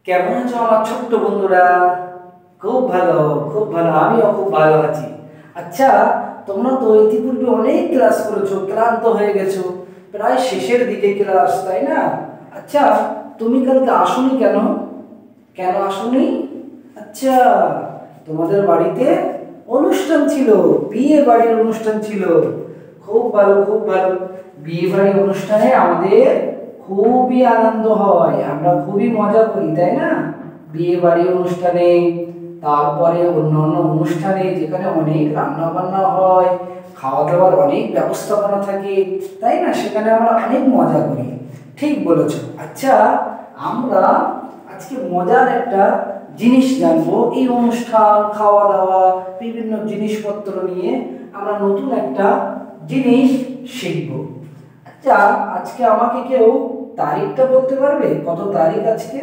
কেমন আছো আমার ছোট্ট বন্ধুরা? খুব ভালো, খুব ভালো। আমিও খুব ভালো আছি। আচ্ছা, তোমরা তো ইতিপূর্বে অনেক ক্লাস করেছো, ক্লান্ত হয়ে গেছো, প্রায় শেষের দিকে ক্লাস, তাই না? আচ্ছা, তুমি কালকে আসোনি কেন? কেন আসোনি? আচ্ছা, তোমাদের বাড়িতে অনুষ্ঠান ছিল, বিয়ে বাড়ির অনুষ্ঠান ছিল। খুব ভালো, খুব ভালো। বিয়ে বাড়ির অনুষ্ঠানে আমাদের খুবই আনন্দ হয়, আমরা খুবই মজা করি, তাই না? বিয়ে বাড়ির অনুষ্ঠানে, তারপরে অন্যান্য অনুষ্ঠানে যেখানে অনেক রান্না বান্না হয়, খাওয়া দাওয়ার অনেক ব্যবস্থাপনা থাকে, তাই না? সেখানে আমরা অনেক মজা করি। ঠিক বলেছ। আচ্ছা, আমরা আজকে মজার একটা জিনিস জানবো। এই অনুষ্ঠান, খাওয়া দাওয়া, বিভিন্ন জিনিসপত্র নিয়ে আমরা নতুন একটা জিনিস শিখবো। আচ্ছা, আজকে আমাকে কেউ তারিখটা বলতে পারবে? কত তারিখ আজকে?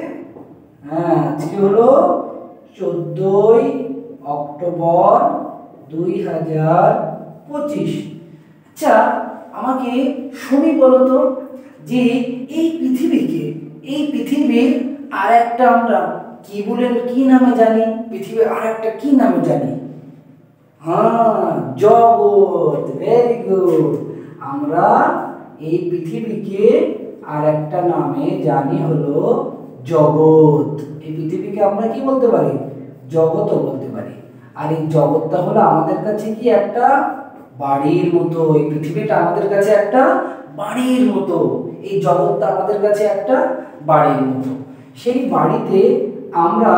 হ্যাঁ, আজকে হলো 14ই অক্টোবর 2025। আচ্ছা, আমাকে শুনি বলো তো, যে এই পৃথিবীর আর একটা আমরা কি বলেন, কি নামে জানি? পৃথিবীর আর একটা কি নামে জানি? হ্যাঁ, জগৎ। Very good. আমরা এই পৃথিবীকে আর একটা নামে জানি হলো জগৎ। এই পৃথিবীকে আমরা কি বলতে পারি? জগৎও বলতে পারি। আর এই জগৎটা হলো আমাদের কাছে কি একটা বাড়ির মতো। এই পৃথিবীটা আমাদের কাছে একটা বাড়ির মতো। এই জগৎটা আমাদের কাছে একটা বাড়ির মতো। সেই বাড়িতে আমরা,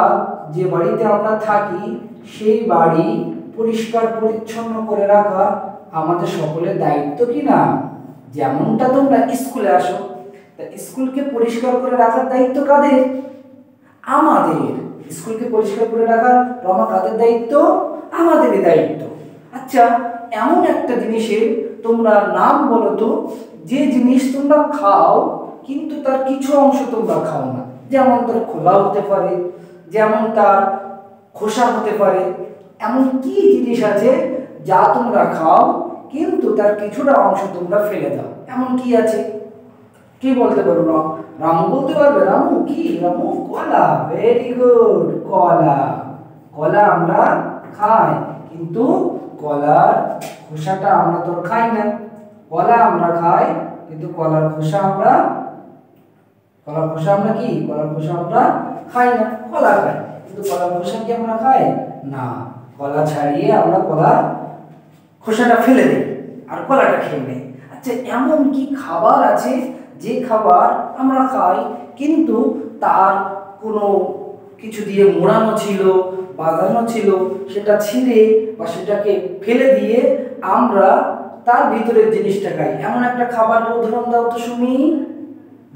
যে বাড়িতে আমরা থাকি, সেই বাড়ি পরিষ্কার পরিচ্ছন্ন করে রাখা আমাদের সকলের দায়িত্ব, কি না? যেমনটা তোমরা স্কুলে আসো, তা স্কুলকে পরিষ্কার করে রাখার দায়িত্ব কাদের? আমাদের। স্কুলকে পরিষ্কার করে রাখার কাদের দায়িত্ব? আমাদেরই দায়িত্ব। আচ্ছা, এমন একটা জিনিসের তোমরা নাম বলো তো, যে জিনিস তোমরা খাও কিন্তু তার কিছু অংশ তোমরা খাও না। যেমন তার খোলা হতে পারে, যেমন তার খোসা হতে পারে। এমন কি জিনিস আছে যা তোমরা খাও কিন্তু তার কিছুটা অংশ তোমরা ফেলে দাও? এমন কি আছে? কি বলতে পারো? রামু বলতে পারবে? রামু কি? রামু কলা। ভেরি গুড, কলা। কলা আমরা খাই, কিন্তু কলার খোসাটা আমরা তো খাই না। কলা আমরা খাই, কিন্তু কলার খোসা আমরা কি? কলার খোসা আমরা খাই না। কলা খাই, কিন্তু কলার খোসা কি আমরা খাই না? কলা ছাড়িয়ে আমরা কলার খোসাটা ফেলে দিই আর কলাটা খেয়ে নেই। আচ্ছা, এমন কি খাবার আছে যে খাবার আমরা খাই কিন্তু তার কোনো কিছু দিয়ে মোড়ানো ছিল, বাঁধানো ছিল, সেটা ছিঁড়ে বা সেটাকে ফেলে দিয়ে আমরা তার ভিতরের জিনিসটা খাই? এমন একটা খাবারের উদাহরণ দাও তো শুনি।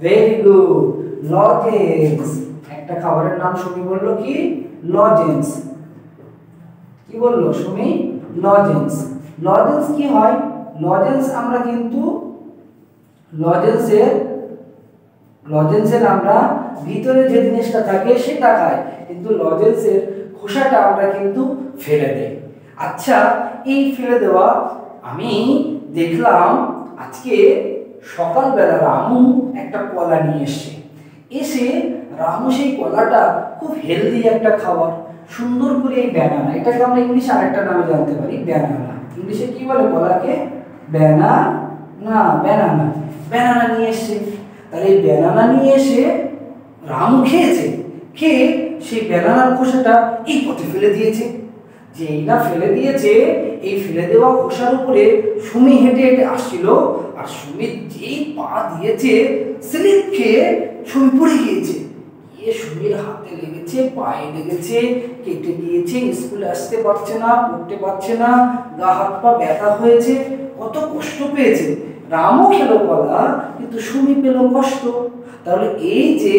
Very good, lozenges. একটা খাবারের নাম সুমি বললো কি? লজেন্স। কি বললো সুমি? লজেন্স। লজেন্স কি হয়? লজেন্স আমরা কিন্তু লজেন্সের আমরা ভিতরে যে জিনিসটা থাকে সেটা খাই, কিন্তু লজেন্সের খোসাটা আমরা কিন্তু ফেলে দেই। আচ্ছা, এই ফেলে দেওয়া, আমি দেখলাম আজকে সকালবেলা রামু একটা কলা নিয়ে এসে রামু সেই কলাটা খুব হেলদি একটা খাবার, সুন্দর করে এই ব্যানানা, এটাকে আমরা ইংলিশে আরেকটা নামে জানতে পারি, ব্যানানা। ইংলিশে কি বলে কলাকে? ব্যানানা। ব্যানানা নিয়ে এসছে। তাহলে এই ব্যানানা নিয়ে এসে রামু খেয়েছে, খেয়ে সেই ব্যানানার খোসাটা এই পথে ফেলে দিয়েছে। যেই না ফেলে দিয়েছে, এই ফেলে দেওয়া খোসার উপরে সুমি হেঁটে হেঁটে আসছিল, আর সুমি যেই পা দিয়েছে, স্লিপ খেয়ে সুমি পড়ে গিয়েছে। সুমির হাতে লেগেছে, পায়ে লেগেছে, কেটে গিয়েছে, স্কুলে আসতে পারছে না, পড়তে পারছে না, গা হাত পা ব্যথা হয়েছে, কত কষ্ট পেয়েছে। রামও খেলো কলা, কিন্তু সুমি পেল কষ্ট। তাহলে এই যে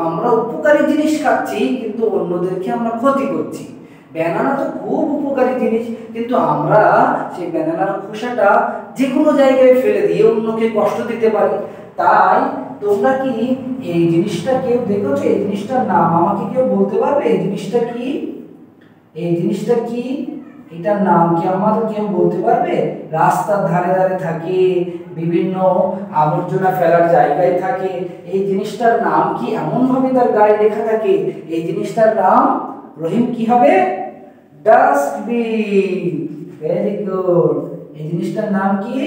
আমরা উপকারী জিনিস খাচ্ছি, কিন্তু অন্যদেরকে আমরা ক্ষতি করছি। ব্যানানা তো খুব উপকারী জিনিস, কিন্তু আমরা সেই ব্যানানার খোসাটা যে কোনো জায়গায় ফেলে দিয়ে অন্যকে কষ্ট দিতে পারি। তাই তোমরা কি এই জিনিসটা কেউ দেখেছো? এই জিনিসটার নাম আমাকে কেউ বলতে পারবে? এই জিনিসটা কি? এই জিনিসটা কি? এটার নাম কি আমাদের কেউ বলতে পারবে? রাস্তার ধারে ধারে থাকে, বিভিন্ন আবর্জনা ফেলার জায়গায় থাকে, এই জিনিসটার নাম কি? এমন ভাবে তার গায়ে লেখা থাকে, এই জিনিসটার নাম রহিম কি হবে? ডাস্টবিন। Very good. এই জিনিসটার নাম কি?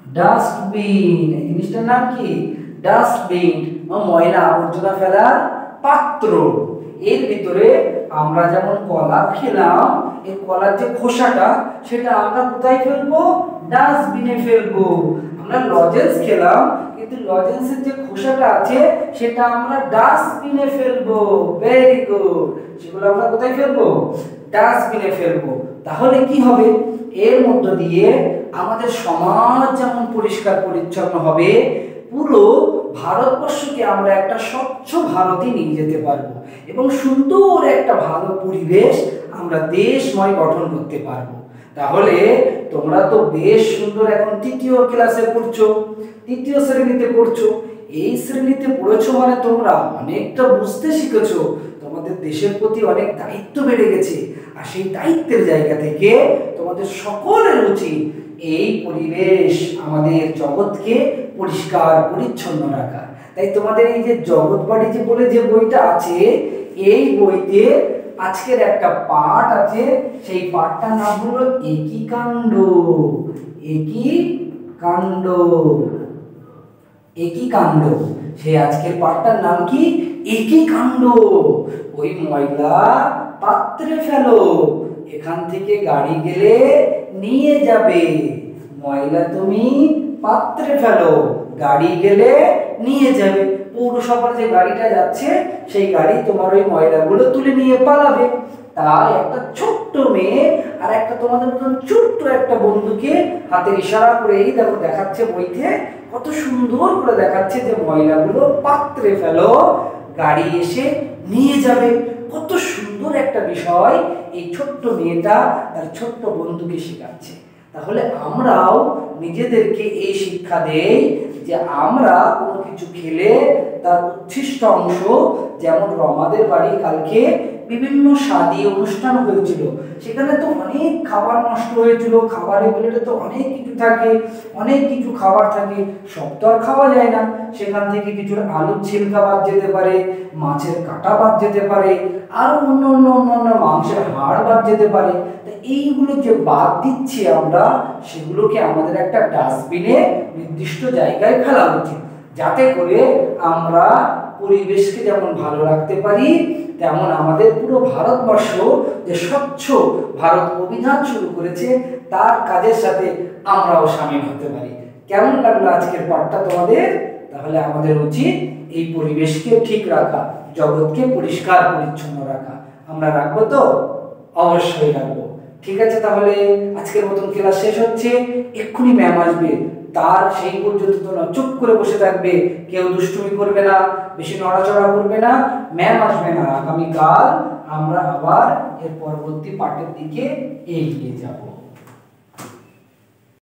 ডাস্টবিন। এই জিনিসটার নাম কি? ডাস্টবিন। ময়লা আবর্জনা ফেলার পাত্র। এর ভিতরে আমরা যেমন কলা খেলাম, এই কলার যে খোসাটা সেটা আমরা কোথায় ফেলবো? ডাস্টবিনে ফেলবো। আমরা লজেন্স খেলাম, কিন্তু লজেন্সের যে খোসাটা আছে সেটা আমরা ডাস্টবিনে ফেলবো। Very good. সেগুলো আমরা কোথায় ফেলবো? ডাস্টবিনে ফেলবো। তাহলে কি হবে? এর মধ্য দিয়ে আমাদের সমাজ যেমন পরিষ্কার পরিচ্ছন্ন হবে, পুরো ভারতবর্ষকে আমরা একটা স্বচ্ছ ভারতে নিয়ে যেতে পারবো এবং সুন্দর একটা ভালো পরিবেশ আমরা দেশময় গঠন করতে পারবো। তাহলে তোমরা তো বেশ সুন্দর এখন তৃতীয় ক্লাসে পড়ছো, তৃতীয় শ্রেণীতে পড়ছো। এই শ্রেণীতে পড়েছো মানে তোমরা অনেকটা বুঝতে শিখেছো, তোমাদের দেশের প্রতি অনেক দায়িত্ব বেড়ে গেছে। আর সেই দায়িত্বের জায়গা থেকে তোমাদের সকলের উচিত এই পরিবেশ, আমাদের জগৎকে পরিষ্কার পরিচ্ছন্ন রাখা। তাই তোমাদের এই যে জগৎবাড়ি যে বলে যে বইটা আছে, এই বইতে আজকের একটা পাঠ আছে, সেই পাঠটার নাম হলো একই কাণ্ড। একই কাণ্ড। একই কাণ্ড। সেই আজকের পাঠটার নাম কি? একই কাণ্ড। ওই ময়লা পাত্রে ফেলো, এখান থেকে গাড়ি গেলে নিয়ে যাবে। ময়লা তুমি পাত্রে ফেলো, গাড়ি গেলে নিয়ে যাবে। পৌরসভার যে গাড়িটা যাচ্ছে সেই গাড়ি তোমার ওই ময়লাগুলো তুলে নিয়ে পালাবে। তাই একটা ছোট্ট মেয়ে আর একটা তোমাদের মতন ছোট্ট একটা বন্ধুকে হাতের ইশারা করে এই দেখো দেখাচ্ছে বইতে, কত সুন্দর করে দেখাচ্ছে যে ময়লাগুলো পাত্রে ফেলো, গাড়ি এসে নিয়ে যাবে। কত সুন্দর একটা বিষয় এই ছোট্ট মেয়েটা তার ছোট্ট বন্ধুকে শেখাচ্ছে। তাহলে আমরাও নিজেদেরকে এই শিক্ষা দেই যে আমরা কোনো কিছু খেলে তার উচ্ছিষ্ট অংশ, যেমন রমাদের বাড়ি কালকে বিভিন্ন স্বাদী অনুষ্ঠান হয়েছিল, সেখানে তো অনেক খাবার নষ্ট হয়েছিল। খাবারের প্লেটে তো অনেক কিছু থাকে, অনেক কিছু খাবার থাকে, সব তো আর খাওয়া যায় না। সেখান থেকে কিছু আলুর ছিলকা বাদ যেতে পারে, মাছের কাঁটা বাদ যেতে পারে, আর অন্য মাংসের হাড় বাদ যেতে পারে। এইগুলো যে বাদ দিচ্ছি আমরা, সেগুলোকে আমাদের একটা ডাস্টবিনে নির্দিষ্ট জায়গায় ফেলা উচিত, যাতে করে আমরা পরিবেশকে যেমন ভালো রাখতে পারি, তেমন আমাদের পুরো ভারতবর্ষ যে স্বচ্ছ ভারত অভিযান শুরু করেছে তার কাজের সাথে আমরাও সামিল হতে পারি। কেমন লাগলো আজকের পাঠটা তোমাদের? তাহলে আমাদের উচিত এই পরিবেশকে ঠিক রাখা, জগৎকে পরিষ্কার পরিচ্ছন্ন রাখা। আমরা রাখবো তো? অবশ্যই রাখবো। ঠিক আছে, তাহলে আজকের মতন ক্লাস শেষ হচ্ছে। এক্ষুনি ম্যাম আসবে, তার সেই পর্যন্ত তোমরা চুপ করে বসে থাকবে, কেউ দুষ্টুমি করবে না, বেশি নড়াচড়া করবে না। ম্যাম আসবে না, আগামীকাল আমরা আবার এর পরবর্তী পাঠের দিকে এগিয়ে যাব।